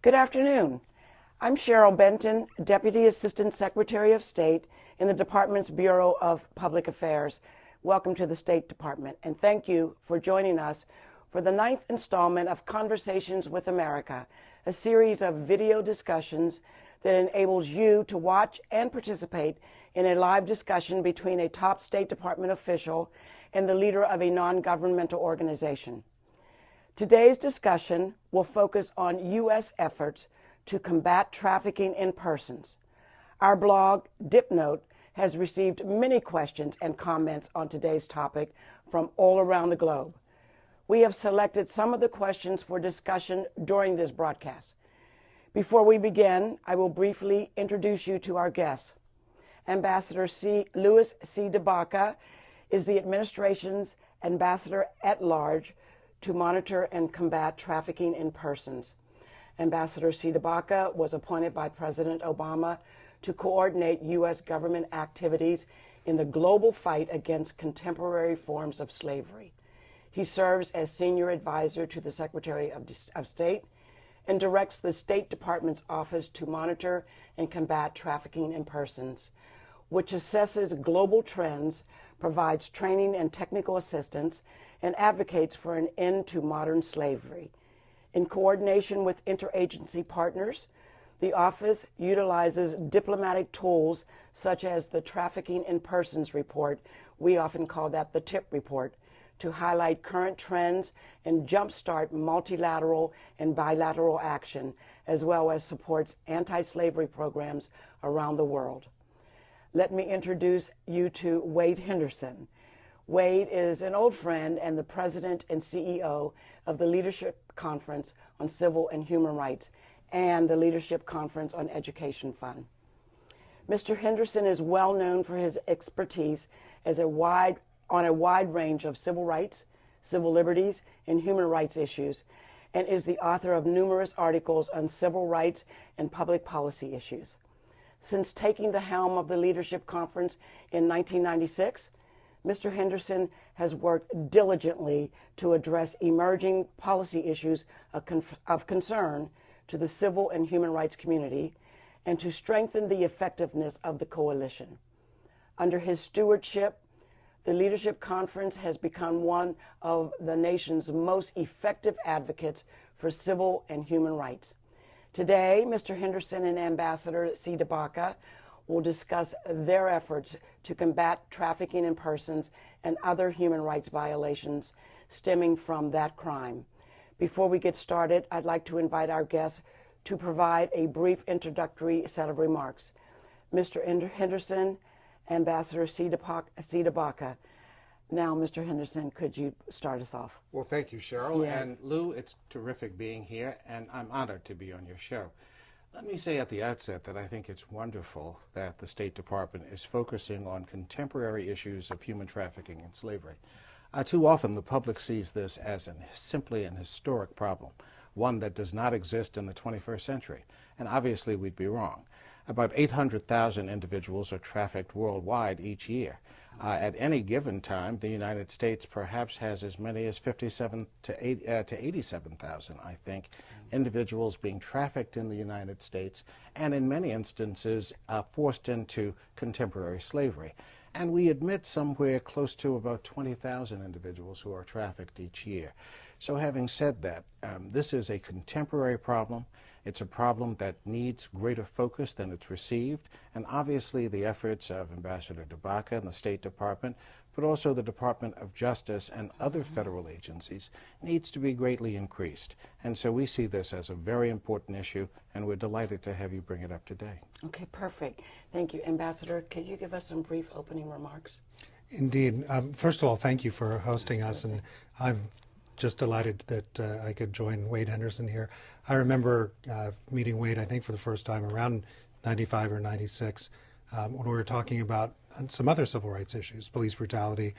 Good afternoon. I'm Cheryl Benton, Deputy Assistant Secretary of State in the Department's Bureau of Public Affairs. Welcome to the State Department, and thank you for joining us for the 9th installment of Conversations with America, a series of video discussions that enables you to watch and participate in a live discussion between a top State Department official and the leader of a non-governmental organization. Today's discussion will focus on U.S. efforts to combat trafficking in persons. Our blog, DipNote, has received many questions and comments on today's topic from all around the globe. We have selected some of the questions for discussion during this broadcast. Before we begin, I will briefly introduce you to our guests. Ambassador Louis C. DeBaca is the administration's ambassador at large to monitor and combat trafficking in persons. Ambassador C. DeBaca was appointed by President Obama to coordinate U.S. government activities in the global fight against contemporary forms of slavery. He serves as senior advisor to the Secretary of State and directs the State Department's Office to Monitor and Combat Trafficking in Persons, which assesses global trends, provides training and technical assistance, and advocates for an end to modern slavery. In coordination with interagency partners, the office utilizes diplomatic tools such as the Trafficking in Persons report, we often call that the TIP report, to highlight current trends and jumpstart multilateral and bilateral action, as well as supports anti-slavery programs around the world. Let me introduce you to Wade Henderson. Wade is an old friend and the president and CEO of the Leadership Conference on Civil and Human Rights and the Leadership Conference on Education Fund. Mr. Henderson is well known for his expertise on a wide range of civil rights, civil liberties, and human rights issues, and is the author of numerous articles on civil rights and public policy issues. Since taking the helm of the Leadership Conference in 1996, Mr. Henderson has worked diligently to address emerging policy issues of concern to the civil and human rights community and to strengthen the effectiveness of the coalition. Under his stewardship, the Leadership Conference has become one of the nation's most effective advocates for civil and human rights. Today, Mr. Henderson and Ambassador C. DeBaca will discuss their efforts to combat trafficking in persons and other human rights violations stemming from that crime. Before we get started, I'd like to invite our guests to provide a brief introductory set of remarks. Mr. Henderson, Ambassador C. DeBaca. Now, Mr. Henderson, could you start us off? Well, thank you, Cheryl. Yes. And Lou, it's terrific being here, and I'm honored to be on your show. Let me say at the outset that I think it's wonderful that the State Department is focusing on contemporary issues of human trafficking and slavery. Too often the public sees this as simply an historic problem, one that does not exist in the 21st century, and obviously we'd be wrong. About 800,000 individuals are trafficked worldwide each year. At any given time, the United States perhaps has as many as 57 to 87,000, I think, individuals being trafficked in the United States, and in many instances forced into contemporary slavery. And we admit somewhere close to about 20,000 individuals who are trafficked each year. So having said that, this is a contemporary problem. It's a problem that needs greater focus than it's received, and obviously the efforts of Ambassador DeBaca and the State Department, but also the Department of Justice and other federal agencies, needs to be greatly increased. And so we see this as a very important issue, and we're delighted to have you bring it up today. Okay, perfect. Thank you. Ambassador, could you give us some brief opening remarks? Indeed. First of all, thank you for hosting us, and I'm just delighted that I could join Wade Henderson here. I remember meeting Wade, I think, for the first time around 95 or 96, when we were talking about some other civil rights issues, police brutality,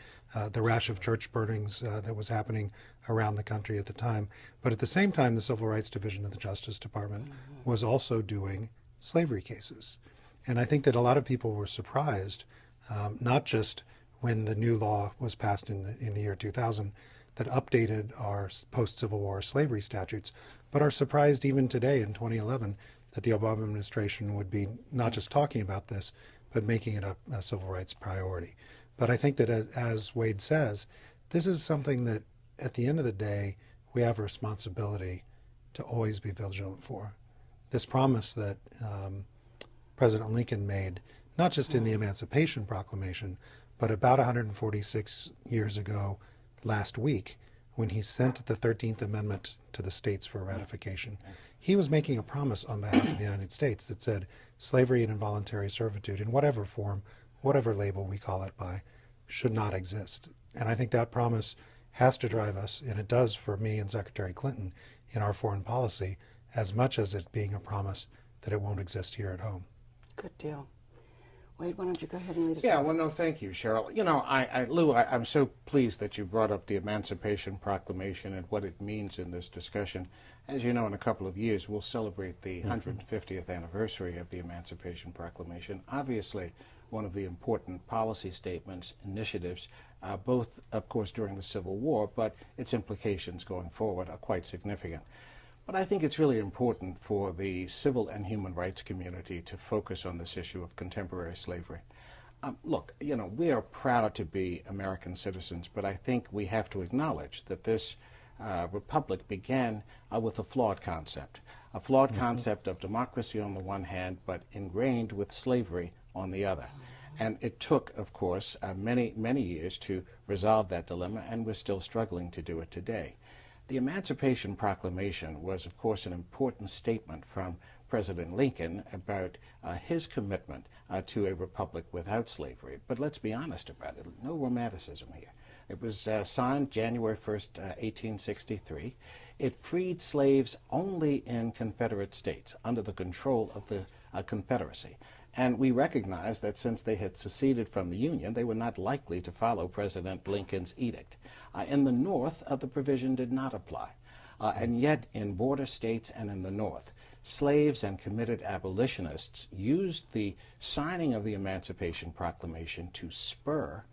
the rash of church burnings that was happening around the country at the time. But at the same time, the Civil Rights Division of the Justice Department was also doing slavery cases. And I think that a lot of people were surprised, not just when the new law was passed in the year 2000, that updated our post-Civil War slavery statutes, but are surprised even today in 2011 that the Obama administration would be not just talking about this, but making it a civil rights priority. But I think that, as Wade says, this is something that at the end of the day, we have a responsibility to always be vigilant for. This promise that President Lincoln made, not just in the Emancipation Proclamation, but about 146 years ago last week, when he sent the 13th Amendment to the states for ratification. He was making a promise on behalf of the United States that said slavery and involuntary servitude, in whatever form, whatever label we call it by, should not exist. And I think that promise has to drive us, and it does for me and Secretary Clinton in our foreign policy, as much as it being a promise that it won't exist here at home. Good deal. Wade, why don't you go ahead and lead us Yeah, off? well, no, thank you, Cheryl. You know, Lou, I'm so pleased that you brought up the Emancipation Proclamation and what it means in this discussion. As you know, in a couple of years, we'll celebrate the 150th anniversary of the Emancipation Proclamation. Obviously, one of the important policy statements, initiatives, both, of course, during the Civil War, but its implications going forward are quite significant. But I think it's really important for the civil and human rights community to focus on this issue of contemporary slavery. Look, you know, we are proud to be American citizens, but I think we have to acknowledge that this republic began with a flawed concept. A flawed concept of democracy on the one hand, but ingrained with slavery on the other. And it took, of course, many, many years to resolve that dilemma, and we're still struggling to do it today. The Emancipation Proclamation was, of course, an important statement from President Lincoln about his commitment to a republic without slavery. But let's be honest about it, no romanticism here. It was signed January 1st, 1863. It freed slaves only in Confederate states under the control of the Confederacy. And we recognize that since they had seceded from the Union, they were not likely to follow President Lincoln's edict. In the North, the provision did not apply. And yet, in border states and in the North, slaves and committed abolitionists used the signing of the Emancipation Proclamation to spur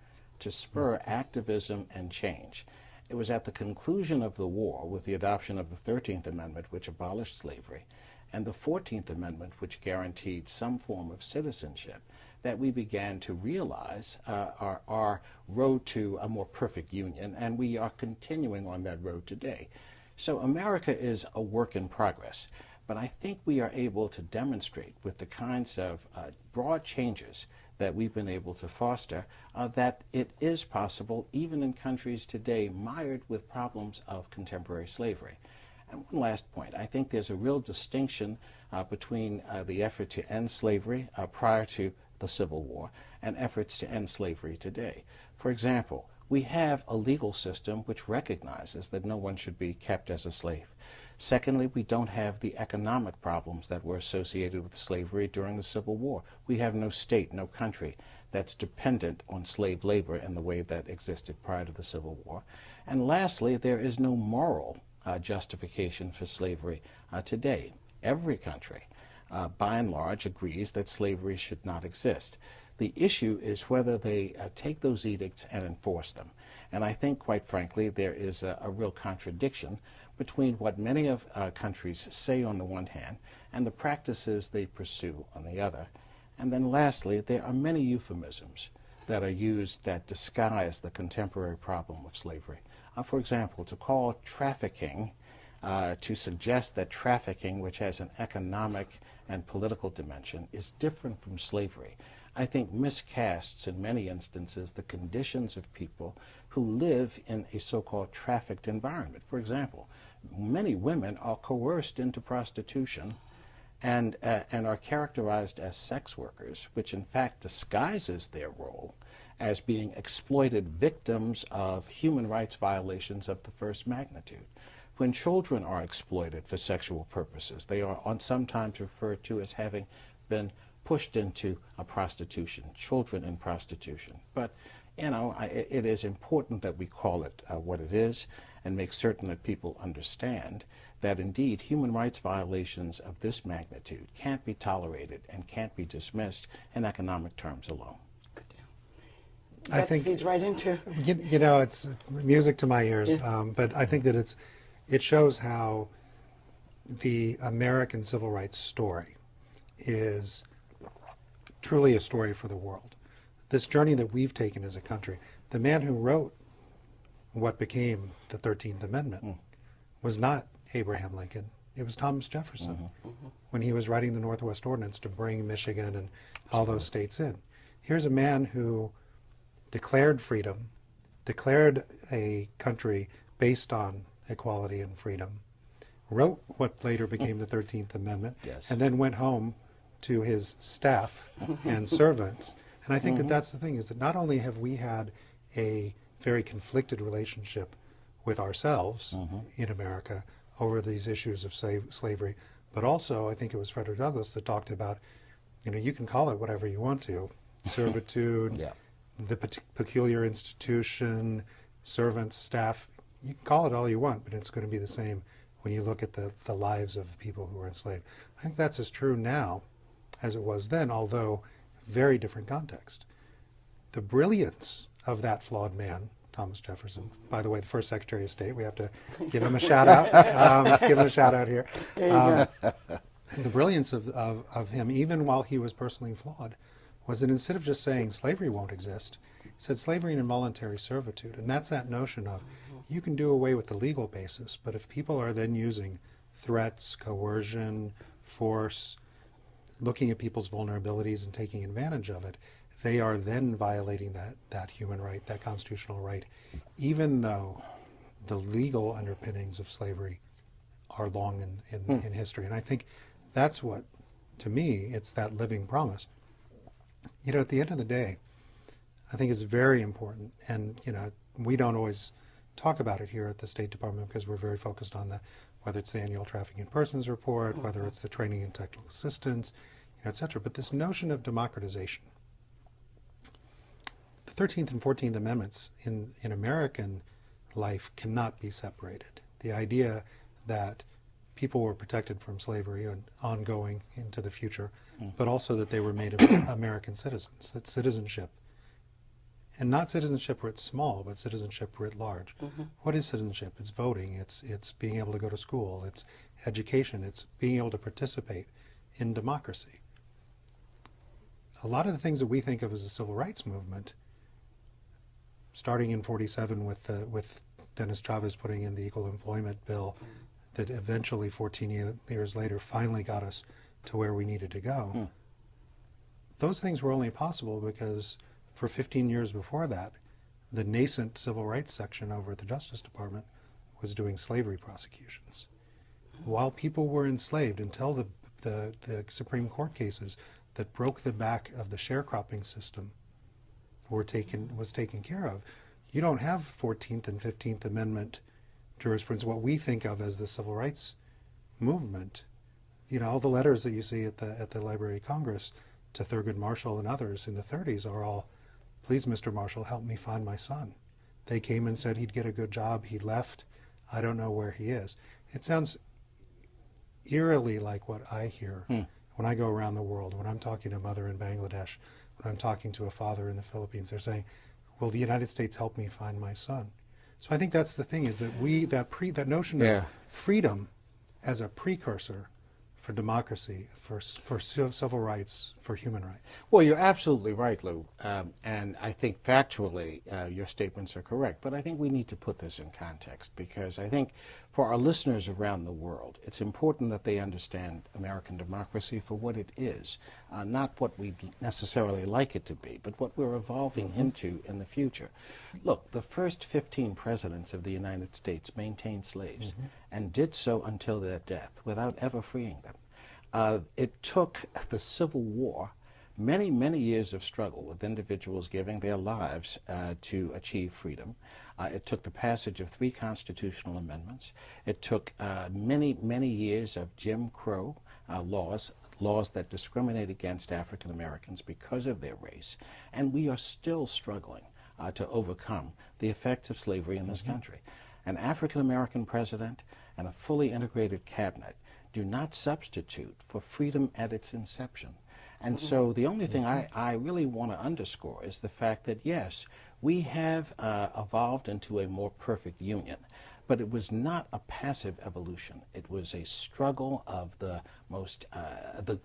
activism and change. It was at the conclusion of the war, with the adoption of the 13th Amendment, which abolished slavery, and the 14th Amendment, which guaranteed some form of citizenship, that we began to realize our road to a more perfect union, and we are continuing on that road today. So America is a work in progress, but I think we are able to demonstrate with the kinds of broad changes that we've been able to foster that it is possible, even in countries today mired with problems of contemporary slavery. And one last point, I think there's a real distinction between the effort to end slavery prior to the Civil War and efforts to end slavery today. For example, we have a legal system which recognizes that no one should be kept as a slave. Secondly, we don't have the economic problems that were associated with slavery during the Civil War. We have no state, no country that's dependent on slave labor in the way that existed prior to the Civil War. And lastly, there is no moral justification for slavery today. Every country, by and large, agrees that slavery should not exist. The issue is whether they take those edicts and enforce them. And I think, quite frankly, there is a real contradiction between what many of countries say on the one hand and the practices they pursue on the other. And then lastly, there are many euphemisms that are used that disguise the contemporary problem of slavery. For example, to call trafficking, to suggest that trafficking, which has an economic and political dimension, is different from slavery, I think miscasts in many instances the conditions of people who live in a so-called trafficked environment. For example, many women are coerced into prostitution and are characterized as sex workers, which in fact disguises their role as being exploited victims of human rights violations of the first magnitude. When children are exploited for sexual purposes, they are sometimes referred to as having been pushed into a prostitution, children in prostitution. But, you know, it is important that we call it what it is and make certain that people understand that indeed human rights violations of this magnitude can't be tolerated and can't be dismissed in economic terms alone. I think feeds right into. you know, it's music to my ears. But I think that it shows how the American civil rights story is truly a story for the world. This journey that we've taken as a country, the man who wrote what became the 13th Amendment was not Abraham Lincoln. It was Thomas Jefferson when he was writing the Northwest Ordinance to bring Michigan and all those states in. Here's a man who declared freedom, declared a country based on equality and freedom, wrote what later became the 13th Amendment, and then went home to his staff and servants. And I think that that's the thing, is that not only have we had a very conflicted relationship with ourselves in America over these issues of slavery, but also I think it was Frederick Douglass that talked about, you know, you can call it whatever you want to, servitude, the peculiar institution, servants, staff, you can call it all you want, but it's going to be the same when you look at the lives of people who were enslaved. I think that's as true now as it was then, although very different context. The brilliance of that flawed man, Thomas Jefferson, by the way, the first Secretary of State, we have to give him a shout out, give him a shout out here. The brilliance of him, even while he was personally flawed, was that instead of just saying slavery won't exist, he said slavery and involuntary servitude. And that's that notion of you can do away with the legal basis, but if people are then using threats, coercion, force, looking at people's vulnerabilities and taking advantage of it, they are then violating that human right, that constitutional right, even though the legal underpinnings of slavery are long in history. And I think that's what, to me, it's that living promise. You know, at the end of the day, I think it's very important, and, you know, we don't always talk about it here at the State Department because we're very focused on whether it's the annual Trafficking in Persons report, whether it's the training and technical assistance, you know, et cetera. But this notion of democratization, the 13th and 14th Amendments in American life cannot be separated. The idea that people were protected from slavery and ongoing into the future, but also that they were made American citizens, that citizenship, and not citizenship writ small, but citizenship writ large. What is citizenship? It's voting, it's being able to go to school, it's education, it's being able to participate in democracy. A lot of the things that we think of as the civil rights movement, starting in '47 with Dennis Chavez putting in the Equal Employment Bill, that eventually 14 years later finally got us to where we needed to go. Those things were only possible because for 15 years before that, the nascent civil rights section over at the Justice Department was doing slavery prosecutions. While people were enslaved, until the Supreme Court cases that broke the back of the sharecropping system was taken care of, you don't have 14th and 15th Amendment jurisprudence, what we think of as the civil rights movement. You know, all the letters that you see at the Library of Congress to Thurgood Marshall and others in the 30s are all, please, Mr. Marshall, help me find my son. They came and said he'd get a good job. He left. I don't know where he is. It sounds eerily like what I hear when I go around the world, when I'm talking to a mother in Bangladesh, when I'm talking to a father in the Philippines. They're saying, will the United States help me find my son? So I think that's the thing, is that that notion of freedom as a precursor for democracy, for civil rights, for human rights. Well, you're absolutely right, Lou. And I think factually your statements are correct. But I think we need to put this in context, because I think for our listeners around the world, it's important that they understand American democracy for what it is, not what we necessarily like it to be, but what we're evolving into in the future. Look, the first 15 presidents of the United States maintained slaves and did so until their death without ever freeing them. It took the Civil War, many, many years of struggle with individuals giving their lives to achieve freedom. It took the passage of 3 constitutional amendments. It took many, many years of Jim Crow laws that discriminate against African Americans because of their race. And we are still struggling to overcome the effects of slavery in this country. An African American president and a fully integrated cabinet do not substitute for freedom at its inception. And so the only thing I really want to underscore is the fact that, yes, we have evolved into a more perfect union. But it was not a passive evolution. It was a struggle of the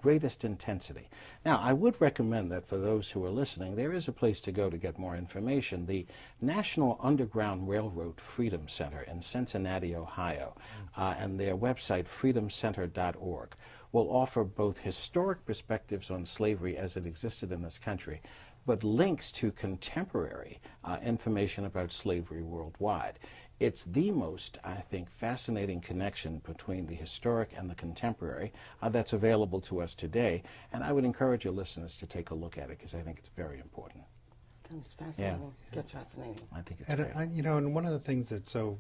greatest intensity. Now, I would recommend that for those who are listening, there is a place to go to get more information. The National Underground Railroad Freedom Center in Cincinnati, Ohio, and their website, freedomcenter.org, will offer both historic perspectives on slavery as it existed in this country, but links to contemporary information about slavery worldwide. It's the most, I think, fascinating connection between the historic and the contemporary that's available to us today. And I would encourage your listeners to take a look at it because I think it's very important. It's fascinating. Yeah. It's fascinating. I think it's and great. you know, and one of the things that's so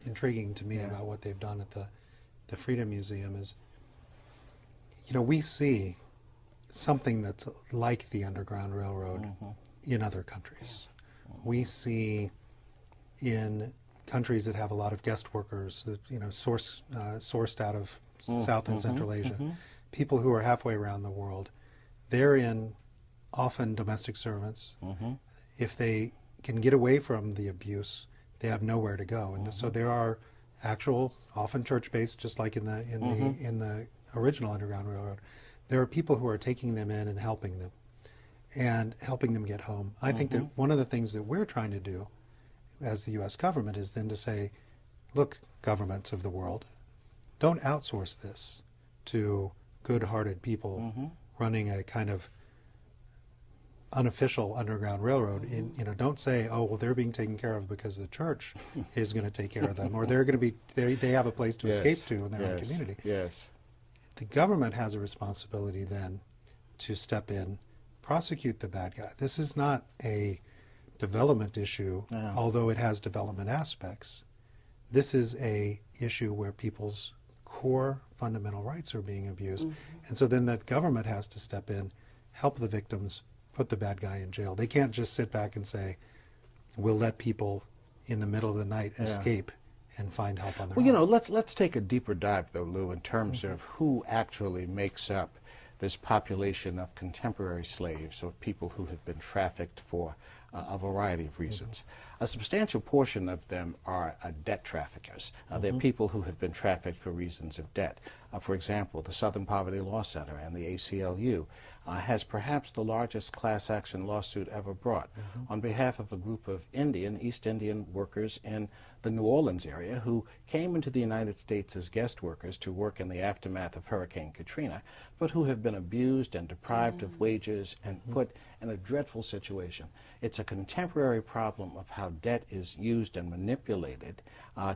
intriguing to me about what they've done at the Freedom Museum is, you know, we see something that's like the Underground Railroad in other countries. We see in countries that have a lot of guest workers, that, you know, sourced out of South and Central Asia, people who are halfway around the world. They're in often domestic servants. If they can get away from the abuse, they have nowhere to go, and so there are actual, often church-based, just like in the original Underground Railroad. There are people who are taking them in and helping them get home. I think that one of the things that we're trying to do as the U.S. government is then to say, look, governments of the world, don't outsource this to good-hearted people running a kind of unofficial Underground Railroad. You know, don't say, oh, well, they're being taken care of because the church is going to take care of them, or they're going to be, they have a place to escape to in their own community. The government has a responsibility then to step in, prosecute the bad guy. This is not a development issue, although it has development aspects. This is a issue where people's core fundamental rights are being abused. And so then that government has to step in, help the victims, put the bad guy in jail. They can't just sit back and say, we'll let people in the middle of the night escape and find help on their own. Well, you know, let's take a deeper dive, though, Lou, in terms of who actually makes up this population of contemporary slaves, or people who have been trafficked for a variety of reasons. A substantial portion of them are debt traffickers. They're people who have been trafficked for reasons of debt. For example, the Southern Poverty Law Center and the ACLU has perhaps the largest class action lawsuit ever brought on behalf of a group of East Indian workers in the New Orleans area who came into the United States as guest workers to work in the aftermath of Hurricane Katrina, but who have been abused and deprived of wages and put in a dreadful situation. It's a contemporary problem of how debt is used and manipulated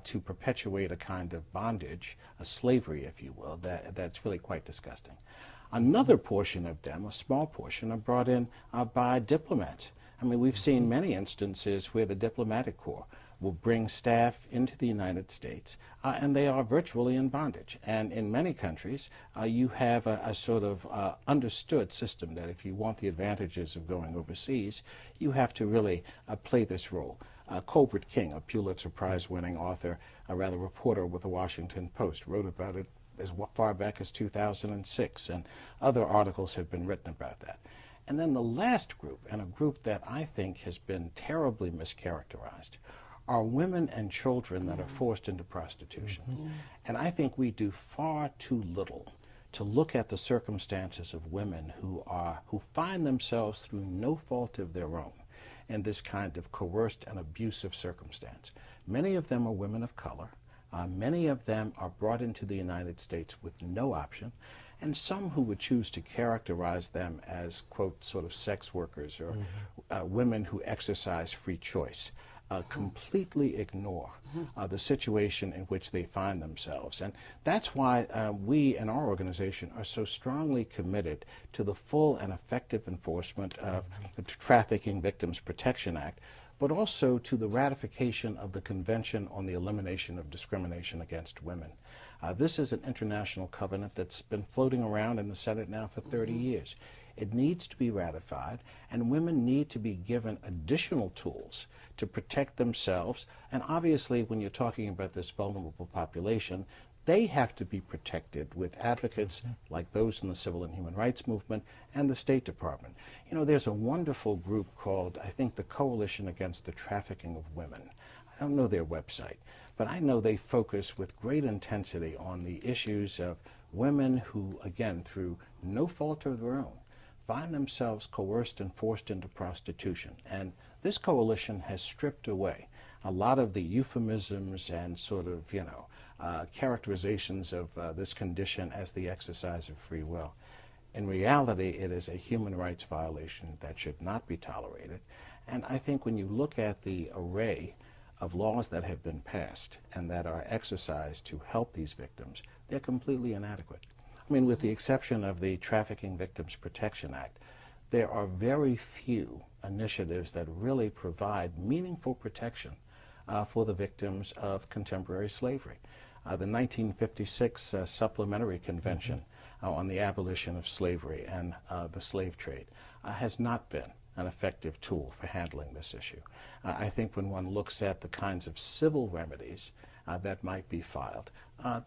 to perpetuate a kind of bondage, a slavery, if you will, that's really quite disgusting. Another portion of them, a small portion, are brought in by diplomats. I mean, we've seen many instances where the diplomatic corps will bring staff into the United States, and they are virtually in bondage. And in many countries, you have a sort of understood system that if you want the advantages of going overseas, you have to really play this role. Colbert King, a Pulitzer Prize-winning author, a rather reporter with the Washington Post, wrote about it as far back as 2006, and other articles have been written about that. And then the last group, and a group that I think has been terribly mischaracterized, are women and children that are forced into prostitution. And I think we do far too little to look at the circumstances of women who find themselves through no fault of their own in this kind of coerced and abusive circumstance. Many of them are women of color. Many of them are brought into the United States with no option, and some who would choose to characterize them as, quote, sort of sex workers or women who exercise free choice, completely ignore the situation in which they find themselves. And that's why we in our organization are so strongly committed to the full and effective enforcement of the Trafficking Victims Protection Act, but also to the ratification of the Convention on the Elimination of Discrimination Against Women. This is an international covenant that's been floating around in the Senate now for 30 years. It needs to be ratified, and women need to be given additional tools to protect themselves. And obviously, when you're talking about this vulnerable population, they have to be protected with advocates like those in the civil and human rights movement and the State Department. You know, there's a wonderful group called, I think, the Coalition Against the Trafficking of Women. I don't know their website, but I know they focus with great intensity on the issues of women who, again, through no fault of their own, find themselves coerced and forced into prostitution. And this coalition has stripped away a lot of the euphemisms and sort of, characterizations of this condition as the exercise of free will. In reality, it is a human rights violation that should not be tolerated. And I think when you look at the array of laws that have been passed and that are exercised to help these victims, they're completely inadequate. I mean, with the exception of the Trafficking Victims Protection Act, there are very few initiatives that really provide meaningful protection for the victims of contemporary slavery. The 1956 Supplementary Convention on the Abolition of Slavery and the Slave Trade has not been an effective tool for handling this issue. I think when one looks at the kinds of civil remedies that might be filed,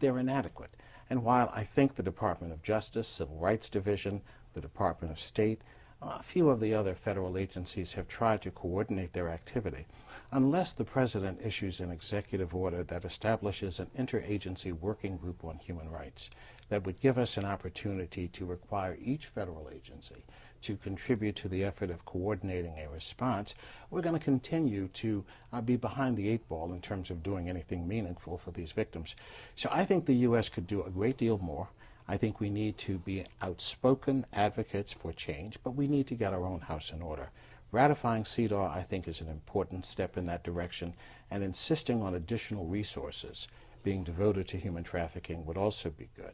they're inadequate. And while I think the Department of Justice, Civil Rights Division, the Department of State, a few of the other federal agencies have tried to coordinate their activity, unless the President issues an executive order that establishes an interagency working group on human rights that would give us an opportunity to require each federal agency to contribute to the effort of coordinating a response, we're going to continue to be behind the eight ball in terms of doing anything meaningful for these victims. So I think the U.S. could do a great deal more. I think we need to be outspoken advocates for change, but we need to get our own house in order. Ratifying CEDAW, I think, is an important step in that direction, and insisting on additional resources being devoted to human trafficking would also be good.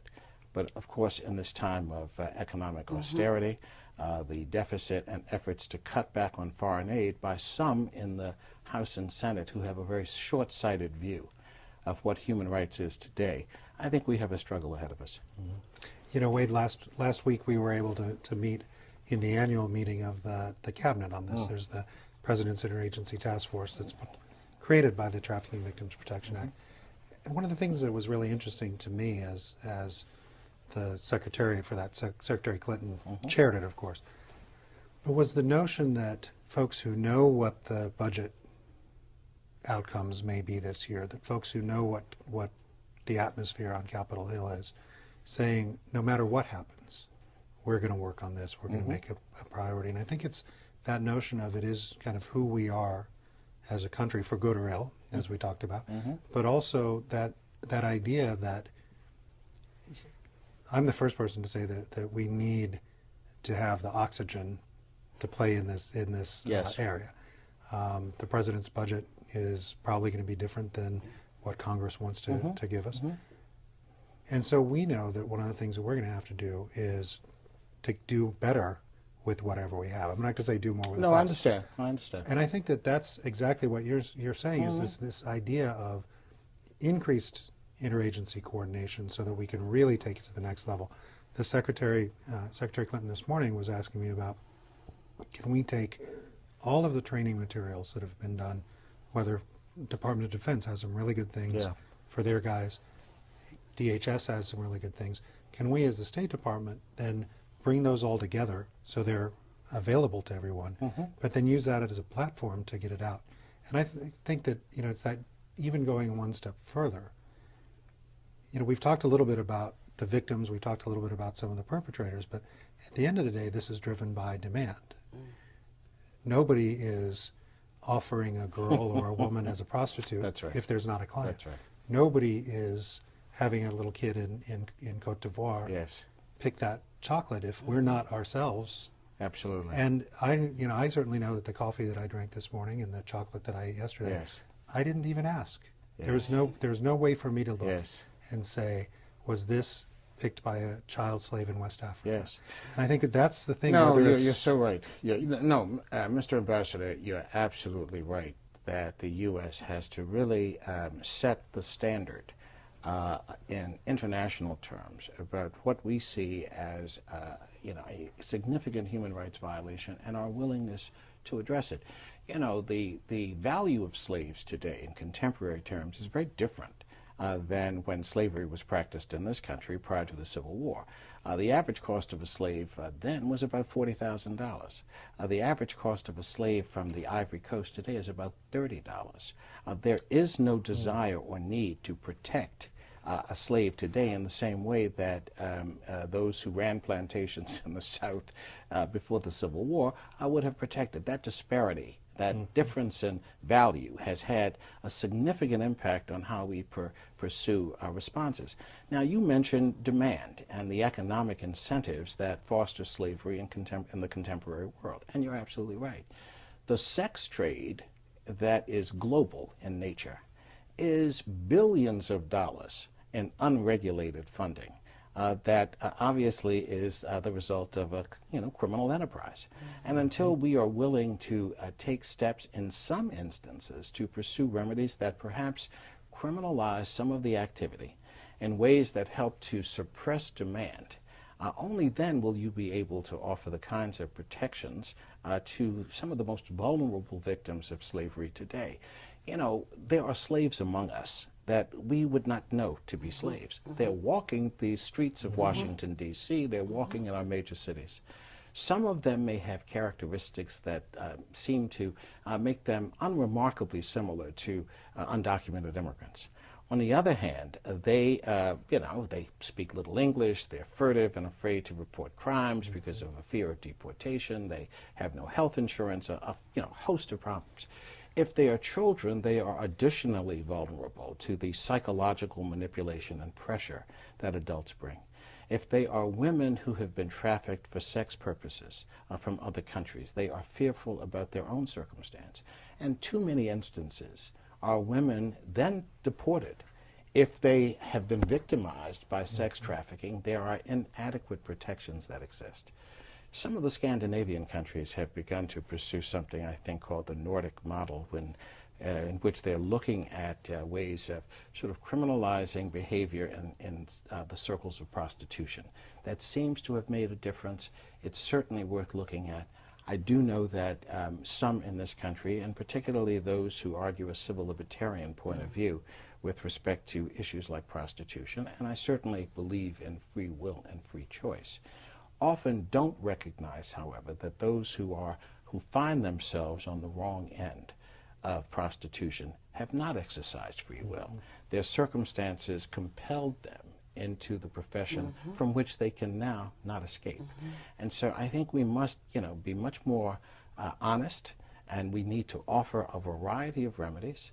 But of course, in this time of economic austerity, the deficit and efforts to cut back on foreign aid by some in the House and Senate who have a very short-sighted view of what human rights is today, I think we have a struggle ahead of us. You know, Wade, last week we were able to meet in the annual meeting of the Cabinet on this. There's the President's Interagency Task Force that's created by the Trafficking Victims Protection Act. And one of the things that was really interesting to me as the Secretariat for that, Secretary Clinton chaired it, of course, but was the notion that folks who know what the budget outcomes may be this year, that folks who know what the atmosphere on Capitol Hill is, saying no matter what happens, we're going to work on this, we're going to make a priority. And I think it's that notion of it is kind of who we are as a country, for good or ill, as we talked about, but also that idea that I'm the first person to say that we need to have the oxygen to play in this area. The president's budget is probably going to be different than what Congress wants to give us. And so we know that one of the things that we're going to have to do is to do better with whatever we have. I'm not going to say do more with less. No, I understand. I understand. And I think that that's exactly what you're saying is this idea of increased interagency coordination so that we can really take it to the next level. The Secretary Clinton this morning was asking me about, can we take all of the training materials that have been done, whether Department of Defense has some really good things for their guys, DHS has some really good things, can we as the State Department then bring those all together so they're available to everyone, but then use that as a platform to get it out? And I think that, you know, it's that even going one step further. You know, we've talked a little bit about the victims, we've talked a little bit about some of the perpetrators, but at the end of the day, this is driven by demand. Nobody is offering a girl or a woman as a prostitute if there's not a client. That's right. Nobody is having a little kid in Cote d'Ivoire pick that chocolate if we're not ourselves. Absolutely. And I certainly know that the coffee that I drank this morning and the chocolate that I ate yesterday, I didn't even ask. There's no way for me to look and say, was this picked by a child slave in West Africa? Yes. And I think that's the thing. No, you're so right. Yeah, no, Mr. Ambassador, you're absolutely right that the U.S. has to really set the standard in international terms about what we see as a significant human rights violation and our willingness to address it. You know, the value of slaves today in contemporary terms is very different than when slavery was practiced in this country prior to the Civil War. The average cost of a slave then was about $40,000. The average cost of a slave from the Ivory Coast today is about $30. There is no desire or need to protect a slave today in the same way that those who ran plantations in the South before the Civil War would have protected. That disparity, that difference in value has had a significant impact on how we pursue our responses. Now, you mentioned demand and the economic incentives that foster slavery in the contemporary world, and you're absolutely right. The sex trade that is global in nature is billions of dollars in unregulated funding. That obviously is the result of a criminal enterprise. And until we are willing to take steps in some instances to pursue remedies that perhaps criminalize some of the activity in ways that help to suppress demand, only then will you be able to offer the kinds of protections to some of the most vulnerable victims of slavery today. You know, there are slaves among us that we would not know to be slaves. They're walking the streets of Washington, D.C., they're walking in our major cities. Some of them may have characteristics that seem to make them unremarkably similar to undocumented immigrants. On the other hand, they speak little English, they're furtive and afraid to report crimes because of a fear of deportation, they have no health insurance, a host of problems. If they are children, they are additionally vulnerable to the psychological manipulation and pressure that adults bring. If they are women who have been trafficked for sex purposes from other countries, they are fearful about their own circumstance. And too many instances are women then deported. If they have been victimized by sex trafficking, there are inadequate protections that exist. Some of the Scandinavian countries have begun to pursue something I think called the Nordic model, in which they're looking at ways of sort of criminalizing behavior in the circles of prostitution. That seems to have made a difference. It's certainly worth looking at. I do know that some in this country, and particularly those who argue a civil libertarian point of view with respect to issues like prostitution, and I certainly believe in free will and free choice, often don't recognize, however, that those who find themselves on the wrong end of prostitution have not exercised free will. Their circumstances compelled them into the profession from which they can now not escape. And so I think we must, be much more honest, and we need to offer a variety of remedies.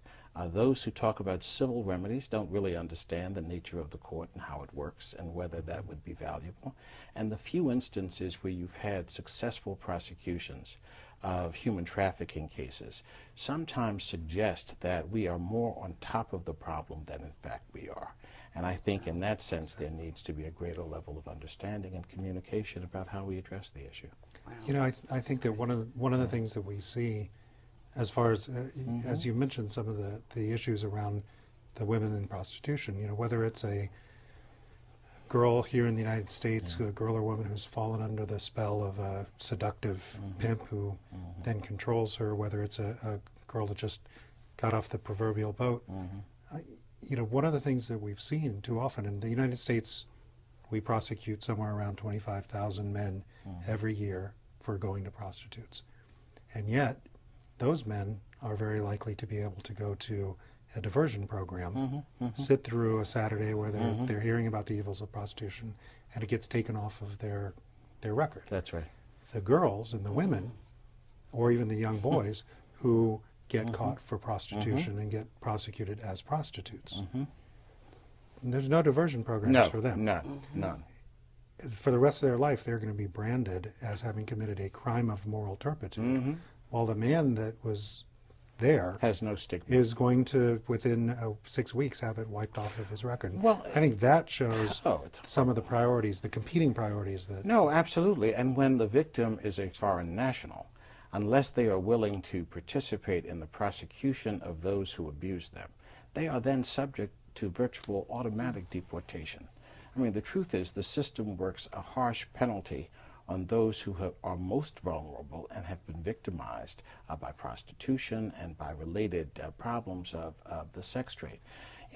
Those who talk about civil remedies don't really understand the nature of the court and how it works and whether that would be valuable. And the few instances where you've had successful prosecutions of human trafficking cases sometimes suggest that we are more on top of the problem than in fact we are. And I think in that sense there needs to be a greater level of understanding and communication about how we address the issue. Wow. I think that one of the things that we see, as far as you mentioned, some of the issues around the women in prostitution, whether it's a girl here in the United States, a girl or woman who's fallen under the spell of a seductive pimp who then controls her, whether it's a girl that just got off the proverbial boat. One of the things that we've seen too often in the United States, we prosecute somewhere around 25,000 men every year for going to prostitutes. And yet, those men are very likely to be able to go to a diversion program, sit through a Saturday where they're hearing about the evils of prostitution, and it gets taken off of their record. That's right. The girls and the women, or even the young boys who get caught for prostitution and get prosecuted as prostitutes. There's no diversion programs for them. None. For the rest of their life, they're going to be branded as having committed a crime of moral turpitude, while the man that was there has no stigma, is going to, within 6 weeks, have it wiped off of his record. Well, I think that shows some of the priorities, the competing priorities that... No, absolutely. And when the victim is a foreign national, unless they are willing to participate in the prosecution of those who abuse them, they are then subject to virtual automatic deportation. I mean, the truth is the system works a harsh penalty on those who are most vulnerable and have been victimized by prostitution and by related problems of the sex trade.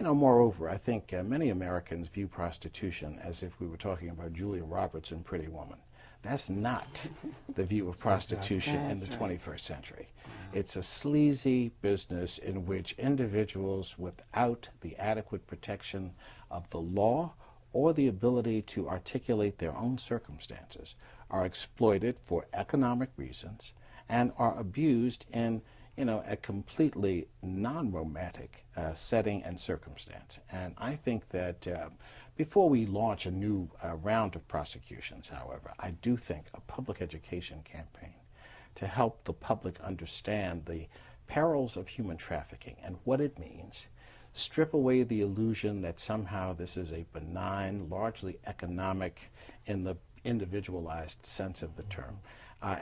Moreover, I think many Americans view prostitution as if we were talking about Julia Roberts in Pretty Woman. That's not the view of prostitution in the 21st century. It's a sleazy business in which individuals without the adequate protection of the law or the ability to articulate their own circumstances are exploited for economic reasons and are abused in a completely non-romantic setting and circumstance. And I think that before we launch a new round of prosecutions, however, I do think a public education campaign to help the public understand the perils of human trafficking and what it means, strip away the illusion that somehow this is a benign, largely economic in the individualized sense of the term,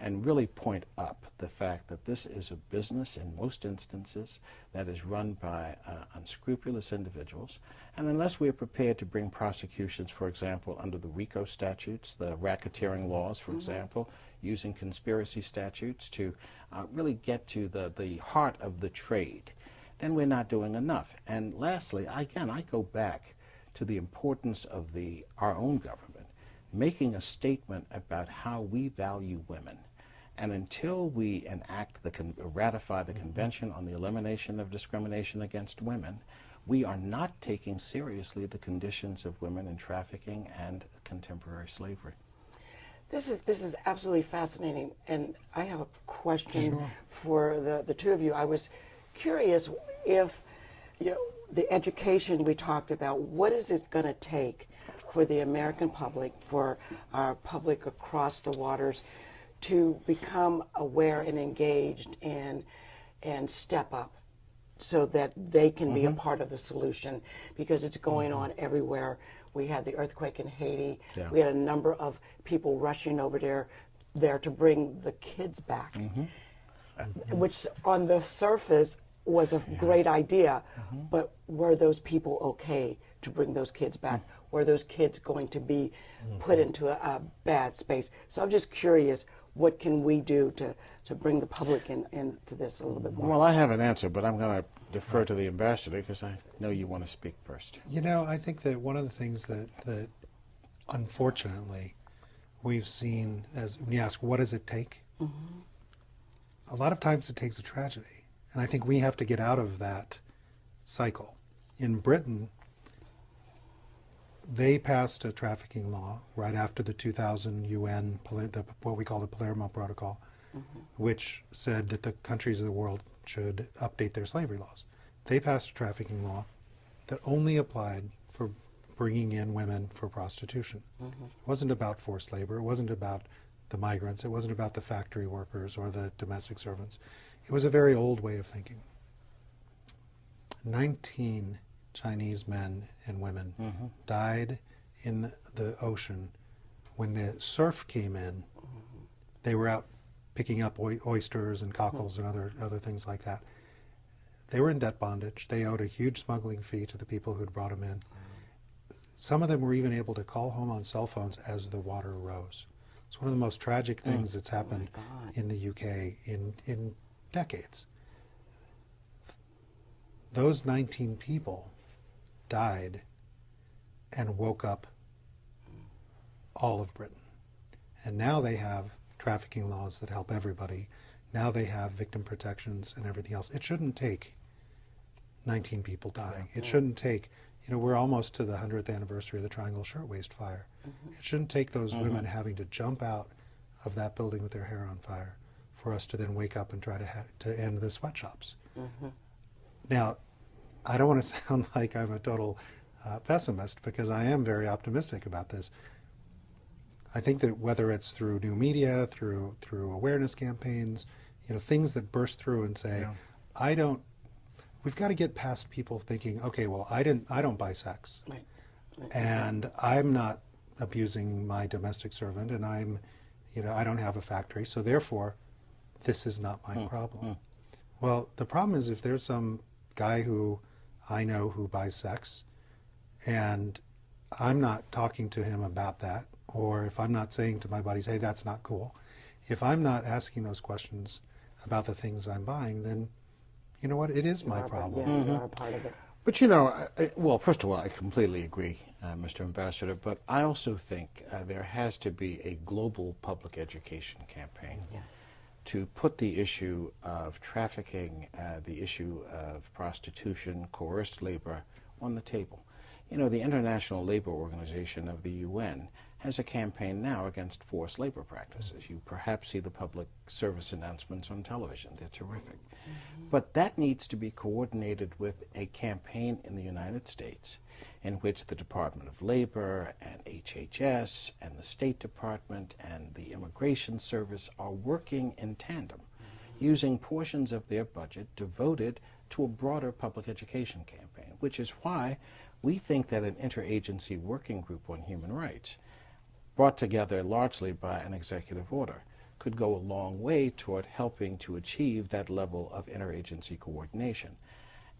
and really point up the fact that this is a business in most instances that is run by unscrupulous individuals. And unless we are prepared to bring prosecutions, for example, under the RICO statutes, the racketeering laws, for example, using conspiracy statutes to really get to the heart of the trade, then we're not doing enough. And lastly, again, I go back to the importance of our own government making a statement about how we value women. And until we ratify the Convention on the Elimination of Discrimination Against Women, we are not taking seriously the conditions of women in trafficking and contemporary slavery. This is absolutely fascinating, and I have a question for the two of you. I was curious if, the education we talked about, what is it going to take for the American public, for our public across the waters, to become aware and engaged and step up so that they can be a part of the solution, because it's going on everywhere. We had the earthquake in Haiti. Yeah. We had a number of people rushing over there to bring the kids back, which on the surface was a great idea, but were those people okay to bring those kids back? Were those kids going to be put into a bad space? So I'm just curious, what can we do to bring the public into this a little bit more? Well, I have an answer, but I'm going to defer to the ambassador because I know you want to speak first. I think that one of the things that unfortunately we've seen, as when you ask, what does it take? A lot of times it takes a tragedy. And I think we have to get out of that cycle. In Britain, they passed a trafficking law right after the 2000 UN, what we call the Palermo Protocol, which said that the countries of the world should update their slavery laws. They passed a trafficking law that only applied for bringing in women for prostitution. It wasn't about forced labor. It wasn't about the migrants. It wasn't about the factory workers or the domestic servants. It was a very old way of thinking. 19 Chinese men and women died in the ocean when the surf came in. They were out picking up oysters and cockles and other things like that. They were in debt bondage. They owed a huge smuggling fee to the people who'd brought them in. Some of them were even able to call home on cell phones as the water rose. It's one of the most tragic things that's happened in the UK in decades. Those 19 people died and woke up all of Britain. And now they have trafficking laws that help everybody. Now they have victim protections and everything else. It shouldn't take 19 people dying. It shouldn't take, we're almost to the 100th anniversary of the Triangle Shirtwaist Fire. It shouldn't take those women having to jump out of that building with their hair on fire for us to then wake up and try to end the sweatshops. Now, I don't want to sound like I'm a total pessimist, because I am very optimistic about this. I think that whether it's through new media, through awareness campaigns, things that burst through and say, we've got to get past people thinking, okay, well, I don't buy sex, and I'm not abusing my domestic servant, and I don't have a factory, so therefore, this is not my problem. Well, the problem is if there's some guy who I know who buys sex, and I'm not talking to him about that, or if I'm not saying to my buddies, hey, that's not cool, if I'm not asking those questions about the things I'm buying, then you know what, it is my problem. You are a part of it. But you know, well, first of all, I completely agree, Mr. Ambassador, but I also think there has to be a global public education campaign. Yes. To put the issue of trafficking, the issue of prostitution, coerced labor on the table. You know, the International Labor Organization of the UN has a campaign now against forced labor practices. You perhaps see the public service announcements on television. They're terrific. But that needs to be coordinated with a campaign in the United States in which the Department of Labor and HHS and the State Department and the Immigration Service are working in tandem, using portions of their budget devoted to a broader public education campaign, which is why we think that an interagency working group on human rights, brought together largely by an executive order, could go a long way toward helping to achieve that level of interagency coordination.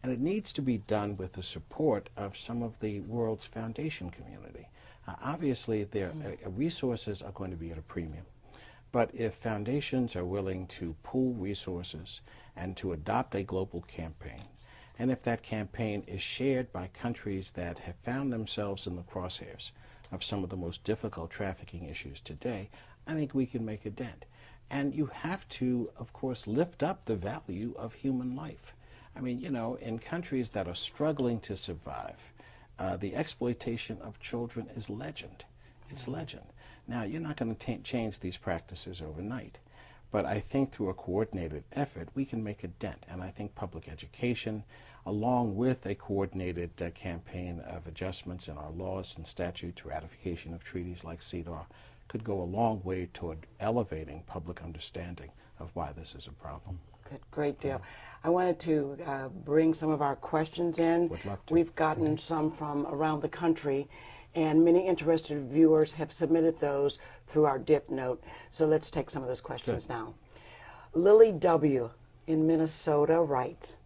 And it needs to be done with the support of some of the world's foundation community. Obviously, their resources are going to be at a premium. But if foundations are willing to pool resources and to adopt a global campaign, and if that campaign is shared by countries that have found themselves in the crosshairs of some of the most difficult trafficking issues today, I think we can make a dent. And you have to, of course, lift up the value of human life. I mean, you know, in countries that are struggling to survive, the exploitation of children is legend. It's legend. Now, you're not going to change these practices overnight, but I think through a coordinated effort, we can make a dent. And I think public education, along with a coordinated campaign of adjustments in our laws and statutes, ratification of treaties like CEDAW, could go a long way toward elevating public understanding of why this is a problem. Good, great deal. I wanted to bring some of our questions in. Would love to. We've gotten some from around the country, and many interested viewers have submitted those through our dip note. So let's take some of those questions now. Lily W. in Minnesota writes,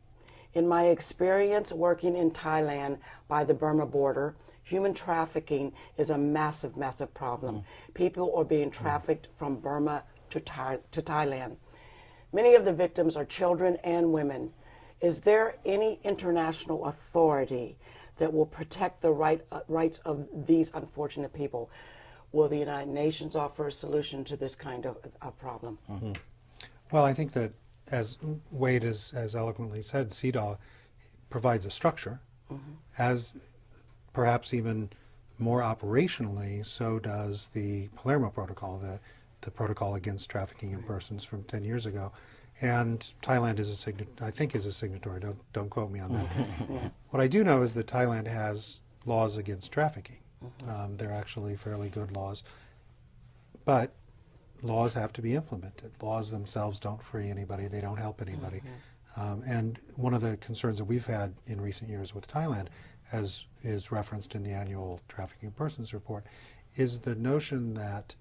in my experience working in Thailand by the Burma border, human trafficking is a massive, massive problem. People are being trafficked from Burma to Thailand. Many of the victims are children and women. Is there any international authority that will protect the rights of these unfortunate people? Will the United Nations offer a solution to this kind of problem? Well, I think that, as Wade has eloquently said, CEDAW provides a structure, as perhaps even more operationally, so does the Palermo Protocol, the protocol against trafficking in persons from 10 years ago. And Thailand is I think is a signatory. Don't quote me on that. What I do know is that Thailand has laws against trafficking. They're actually fairly good laws. But laws have to be implemented. Laws themselves don't free anybody. They don't help anybody. And one of the concerns that we've had in recent years with Thailand, as is referenced in the annual Trafficking in Persons report, is the notion that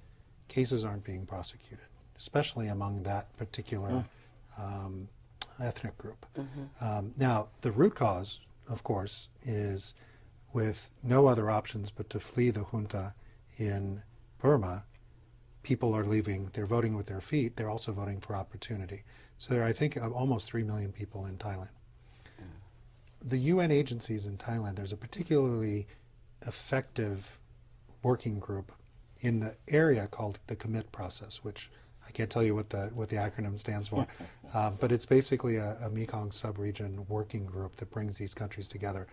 cases aren't being prosecuted, especially among that particular ethnic group. Now, the root cause, of course, is with no other options but to flee the junta in Burma. People are leaving, they're voting with their feet, they're also voting for opportunity. So there are, I think, almost 3 million people in Thailand. The UN agencies in Thailand, there's a particularly effective working group in the area called the Commit process, which I can't tell you what the acronym stands for, but it's basically a Mekong sub-region working group that brings these countries together.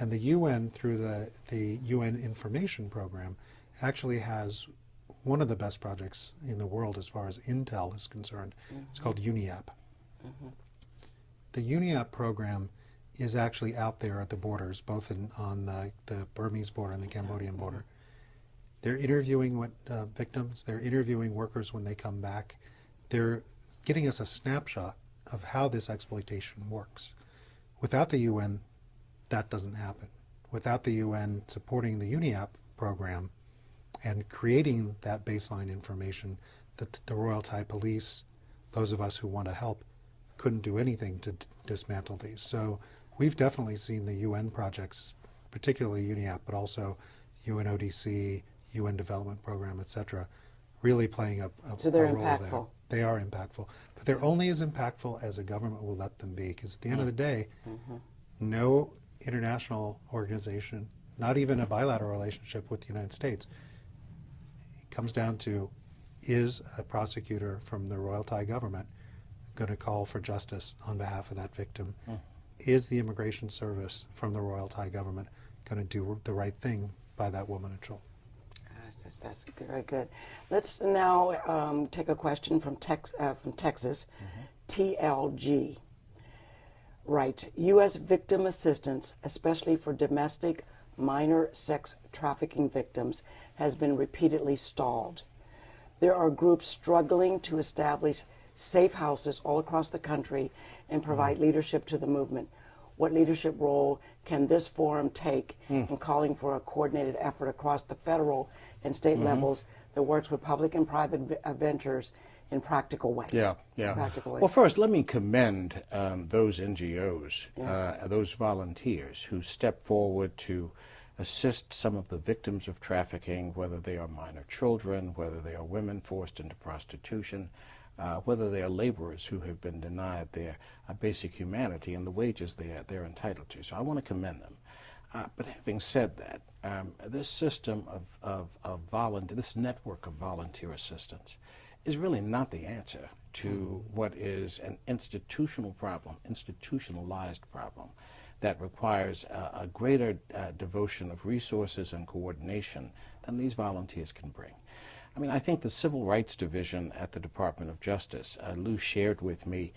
And the UN, through the UN Information Program, actually has one of the best projects in the world as far as intel is concerned. It's called UNIAP. The UNIAP program is actually out there at the borders, both on the Burmese border and the Cambodian border. They're interviewing victims, they're interviewing workers when they come back. They're getting us a snapshot of how this exploitation works. Without the UN, that doesn't happen. Without the UN supporting the UNIAP program and creating that baseline information, the Royal Thai Police, those of us who want to help, couldn't do anything to dismantle these. So we've definitely seen the UN projects, particularly UNIAP, but also UNODC, UN Development Program, etc., really playing a So they're role impactful. there. They are impactful. But they're only as impactful as a government will let them be, because at the end of the day, no international organization, not even a bilateral relationship with the United States. It comes down to, is a prosecutor from the Royal Thai government going to call for justice on behalf of that victim? Is the Immigration Service from the Royal Thai government going to do the right thing by that woman and child? That's very good. Let's now take a question from Texas. TLG. Right. U.S. victim assistance, especially for domestic minor sex trafficking victims, has been repeatedly stalled. There are groups struggling to establish safe houses all across the country and provide leadership to the movement. What leadership role can this forum take in calling for a coordinated effort across the federal and state levels that works with public and private ventures in practical ways? Practical ways. Well, first, let me commend those NGOs, those volunteers who step forward to assist some of the victims of trafficking, whether they are minor children, whether they are women forced into prostitution, whether they are laborers who have been denied their basic humanity and the wages they're entitled to. So I want to commend them. But having said that, this system this network of volunteer assistance is really not the answer to what is an institutional problem, institutionalized problem that requires a greater devotion of resources and coordination than these volunteers can bring. I mean, I think the Civil Rights Division at the Department of Justice, Lou shared with me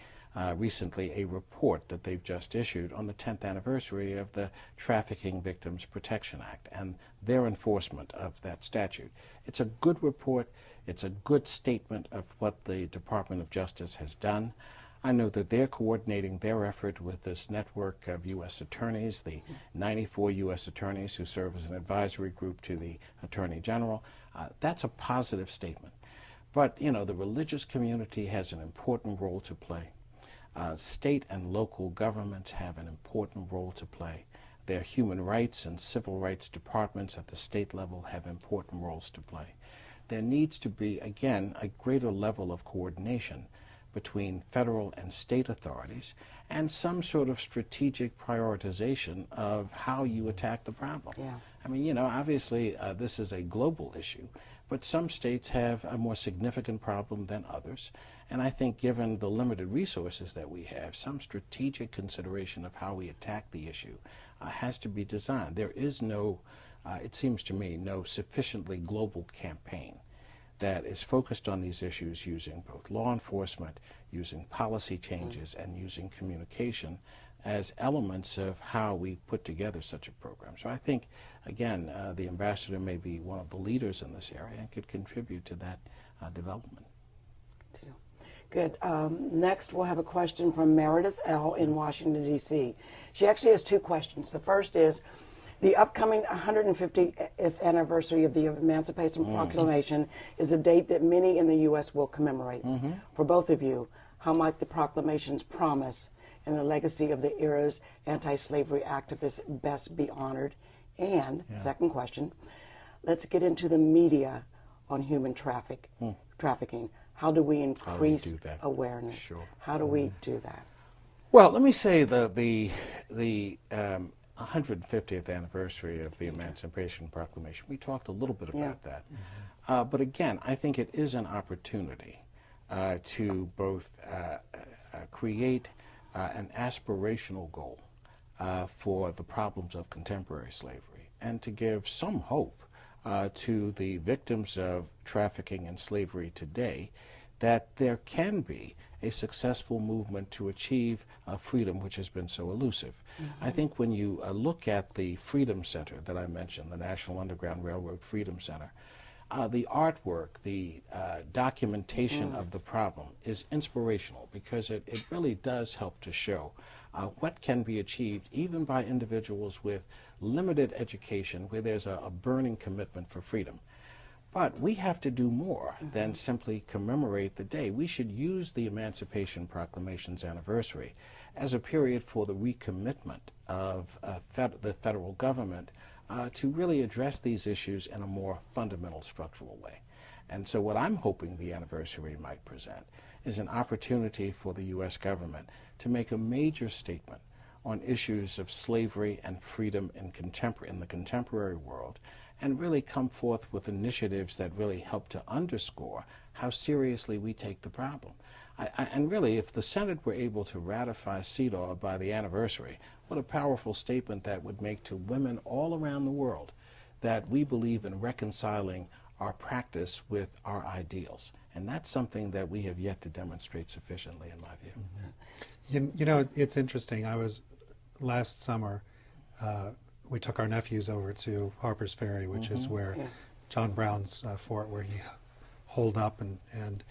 recently a report that they've just issued on the 10th anniversary of the Trafficking Victims Protection Act and their enforcement of that statute. It's a good report. It's a good statement of what the Department of Justice has done. I know that they're coordinating their effort with this network of U.S. attorneys, the 94 U.S. attorneys who serve as an advisory group to the Attorney General. That's a positive statement. But, you know, the religious community has an important role to play. State and local governments have an important role to play. Their human rights and civil rights departments at the state level have important roles to play. There needs to be, again, a greater level of coordination between federal and state authorities and some sort of strategic prioritization of how you attack the problem. I mean, you know, obviously this is a global issue, but some states have a more significant problem than others. And I think given the limited resources that we have, some strategic consideration of how we attack the issue has to be designed. There is no, it seems to me, no sufficiently global campaign that is focused on these issues using both law enforcement, using policy changes, and using communication as elements of how we put together such a program. So I think, again, the ambassador may be one of the leaders in this area and could contribute to that development. Good. Next, we'll have a question from Meredith L. in Washington, D.C. She actually has two questions. The first is, the upcoming 150th anniversary of the Emancipation Proclamation is a date that many in the U.S. will commemorate. For both of you, how might the proclamation's promise and the legacy of the era's anti-slavery activists best be honored? And, second question, let's get into the media on human trafficking. How do we increase awareness? Sure. How do we do that? Well, let me say the 150th anniversary of the Emancipation Proclamation, we talked a little bit about that. But again, I think it is an opportunity to both create an aspirational goal for the problems of contemporary slavery and to give some hope to the victims of trafficking and slavery today that there can be a successful movement to achieve freedom, which has been so elusive. I think when you look at the Freedom Center that I mentioned, the National Underground Railroad Freedom Center, the artwork, the documentation of the problem is inspirational because it really does help to show what can be achieved even by individuals with limited education where there's a burning commitment for freedom. But we have to do more than simply commemorate the day. We should use the Emancipation Proclamation's anniversary as a period for the recommitment of the federal government to really address these issues in a more fundamental structural way. And so what I'm hoping the anniversary might present is an opportunity for the U.S. government to make a major statement on issues of slavery and freedom in the contemporary world, and really come forth with initiatives that really help to underscore how seriously we take the problem. And really, if the Senate were able to ratify CEDAW by the anniversary, what a powerful statement that would make to women all around the world that we believe in reconciling our practice with our ideals. And that's something that we have yet to demonstrate sufficiently, in my view. Mm-hmm. You know, it's interesting. Last summer, we took our nephews over to Harper's Ferry, which is where John Brown's fort, where he holed up and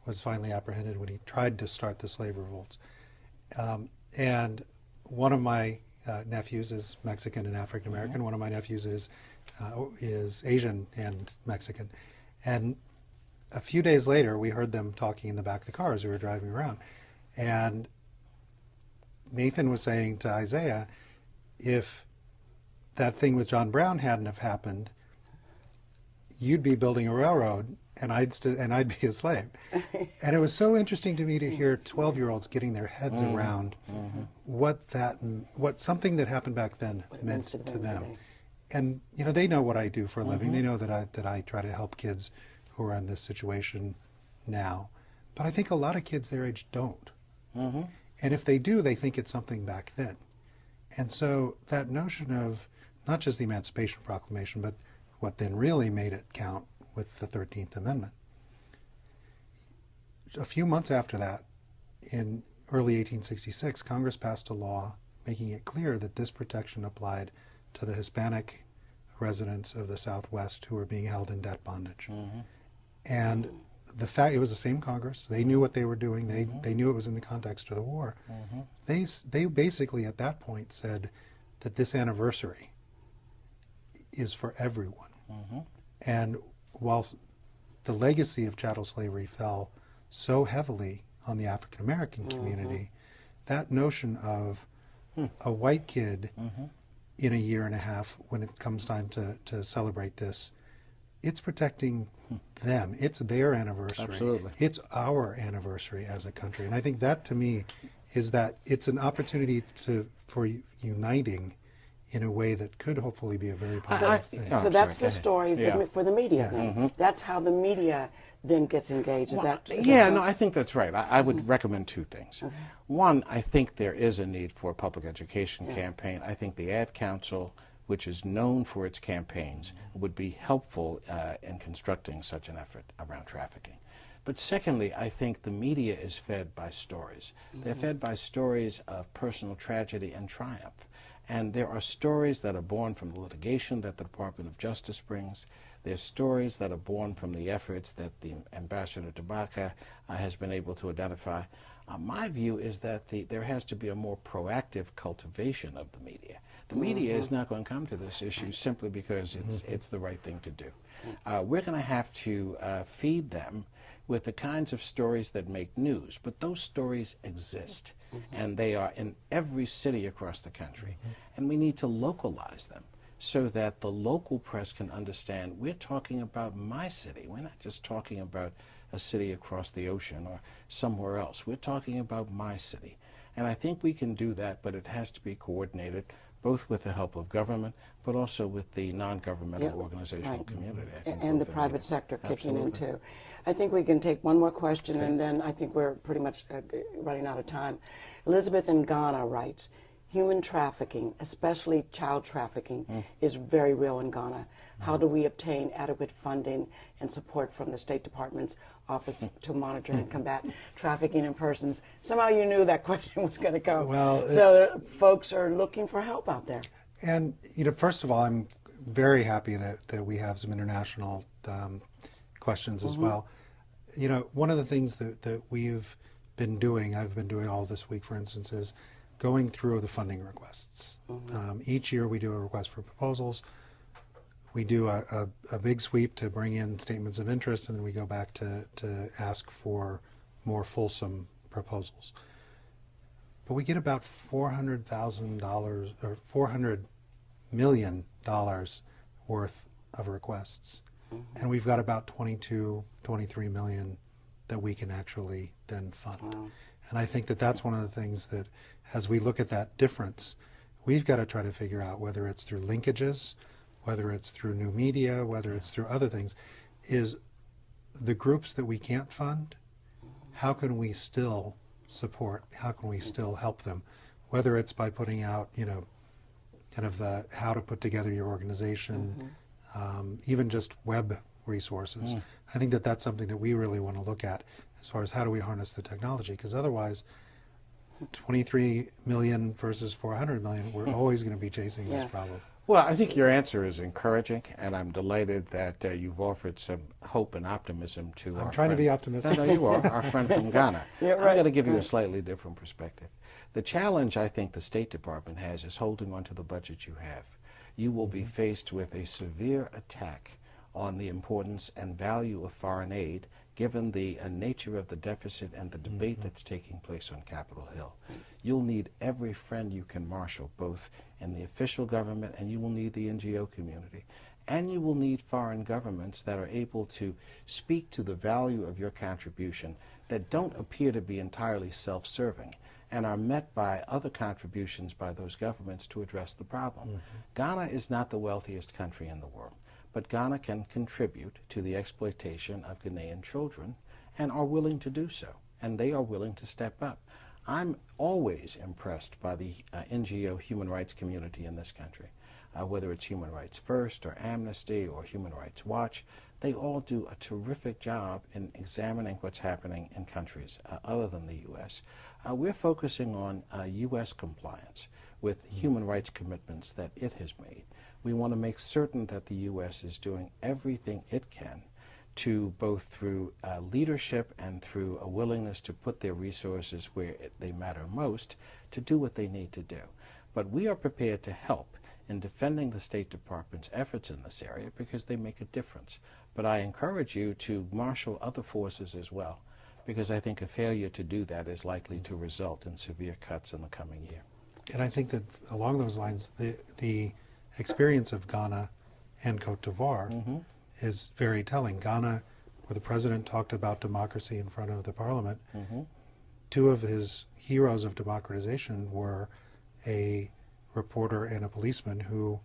was finally apprehended when he tried to start the slave revolts. And one of my nephews is Mexican and African American. One of my nephews is Asian and Mexican. And a few days later, we heard them talking in the back of the car as we were driving around. And Nathan was saying to Isaiah, if that thing with John Brown hadn't have happened, you'd be building a railroad and I'd be a slave. And it was so interesting to me to hear 12-year-olds getting their heads around what something that happened back then meant to them. And you know, they know what I do for a living. They know that I try to help kids who are in this situation now. But I think a lot of kids their age don't. And if they do, they think it's something back then. And so that notion of not just the Emancipation Proclamation, but what then really made it count with the 13th Amendment. A few months after that, in early 1866, Congress passed a law making it clear that this protection applied to the Hispanic residents of the Southwest who were being held in debt bondage. And the fact, it was the same Congress, they knew what they were doing, they knew it was in the context of the war. They basically at that point said that this anniversary is for everyone. And while the legacy of chattel slavery fell so heavily on the African American community, that notion of a white kid in a year and a half, when it comes time to celebrate this, it's protecting them. It's their anniversary. Absolutely. It's our anniversary as a country. And I think that to me is that it's an opportunity for uniting in a way that could hopefully be a very positive thing. So that's the story for the media then. That's how the media then gets engaged. Is that no, I think that's right. I would recommend two things. One, I think there is a need for a public education campaign. I think the Ad Council, which is known for its campaigns, would be helpful in constructing such an effort around trafficking. But secondly, I think the media is fed by stories. They're fed by stories of personal tragedy and triumph. And there are stories that are born from the litigation that the Department of Justice brings. There's stories that are born from the efforts that the Ambassador Tabaka has been able to identify. My view is that there has to be a more proactive cultivation of the media. The media is not going to come to this issue simply because it's the right thing to do. We're going to have to feed them with the kinds of stories that make news, but those stories exist, and they are in every city across the country, and we need to localize them so that the local press can understand we're talking about my city. We're not just talking about a city across the ocean or somewhere else. We're talking about my city. And I think we can do that, but it has to be coordinated both with the help of government, but also with the non-governmental organizational community. And the private sector kicking in too. I think we can take one more question, and then I think we're pretty much running out of time. Elizabeth in Ghana writes, human trafficking, especially child trafficking, is very real in Ghana. How do we obtain adequate funding and support from the State Department's Office to Monitor and Combat Trafficking in Persons? Somehow you knew that question was going to come. Well, so folks are looking for help out there. And you know, first of all, I'm very happy that we have some international questions as well. You know, one of the things that we've been doing, I've been doing all this week, for instance, is going through the funding requests. Each year we do a request for proposals. We do a big sweep to bring in statements of interest, and then we go back to ask for more fulsome proposals. But we get about $400,000 or $400 million worth of requests. And we've got about 22, 23 million that we can actually then fund. And I think that that's one of the things that, as we look at that difference, we've got to try to figure out, whether it's through linkages, whether it's through new media, whether it's through other things, is the groups that we can't fund, how can we still support, how can we still help them? Whether it's by putting out, kind of the how to put together your organization, even just web resources. I think that that's something that we really want to look at as far as how do we harness the technology, because otherwise 23 million versus 400 million, we're always going to be chasing this problem. Well, I think your answer is encouraging, and I'm delighted that you've offered some hope and optimism to our friend. I'm trying to be optimistic. No, you are, our friend from Ghana. Yeah, right. I'm going to give you a slightly different perspective. The challenge I think the State Department has is holding on to the budget you have. You will be faced with a severe attack on the importance and value of foreign aid, given the nature of the deficit and the debate that's taking place on Capitol Hill. You'll need every friend you can marshal, both in the official government, and you will need the NGO community. And you will need foreign governments that are able to speak to the value of your contribution, that don't appear to be entirely self-serving and are met by other contributions by those governments to address the problem. Ghana is not the wealthiest country in the world, but Ghana can contribute to the exploitation of Ghanaian children and are willing to do so, and they are willing to step up. I'm always impressed by the NGO human rights community in this country, whether it's Human Rights First or Amnesty or Human Rights Watch. They all do a terrific job in examining what's happening in countries other than the U.S. We're focusing on U.S. compliance with human rights commitments that it has made. We want to make certain that the U.S. is doing everything it can to, both through leadership and through a willingness to put their resources where they matter most, to do what they need to do. But we are prepared to help in defending the State Department's efforts in this area because they make a difference. But I encourage you to marshal other forces as well, because I think a failure to do that is likely to result in severe cuts in the coming year. And I think that along those lines, the experience of Ghana and Cote d'Ivoire is very telling. Ghana, where the president talked about democracy in front of the parliament, two of his heroes of democratization were a reporter and a policeman who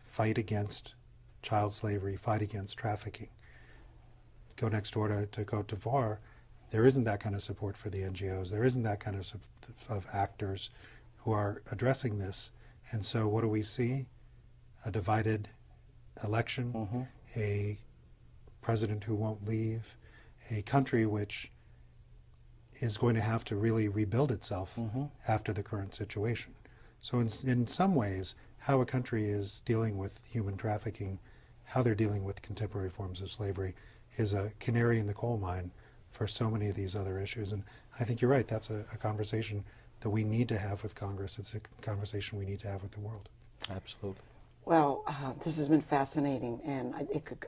fight against child slavery, fight against trafficking. Go next door to Cote d'Ivoire, there isn't that kind of support for the NGOs. There isn't that kind of actors who are addressing this. And so what do we see? A divided election, a president who won't leave, a country which is going to have to really rebuild itself after the current situation. So in some ways, how a country is dealing with human trafficking, how they're dealing with contemporary forms of slavery, is a canary in the coal mine for so many of these other issues. And I think you're right, that's a conversation that we need to have with Congress. It's a conversation we need to have with the world. Absolutely. Well, this has been fascinating, and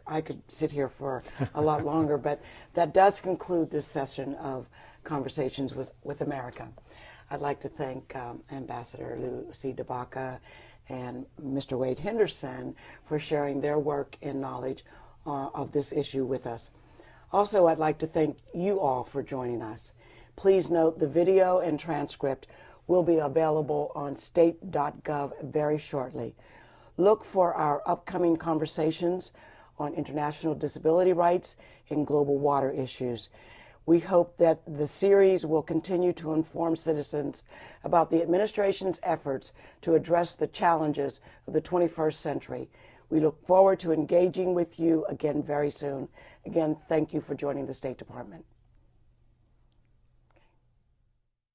I could sit here for a lot longer, but that does conclude this session of Conversations with America. I'd like to thank Ambassador Lucy DeBaca and Mr. Wade Henderson for sharing their work and knowledge of this issue with us. Also, I'd like to thank you all for joining us. Please note the video and transcript will be available on state.gov very shortly. Look for our upcoming conversations on international disability rights and global water issues. We hope that the series will continue to inform citizens about the administration's efforts to address the challenges of the 21st century. We look forward to engaging with you again very soon. Again, thank you for joining the State Department.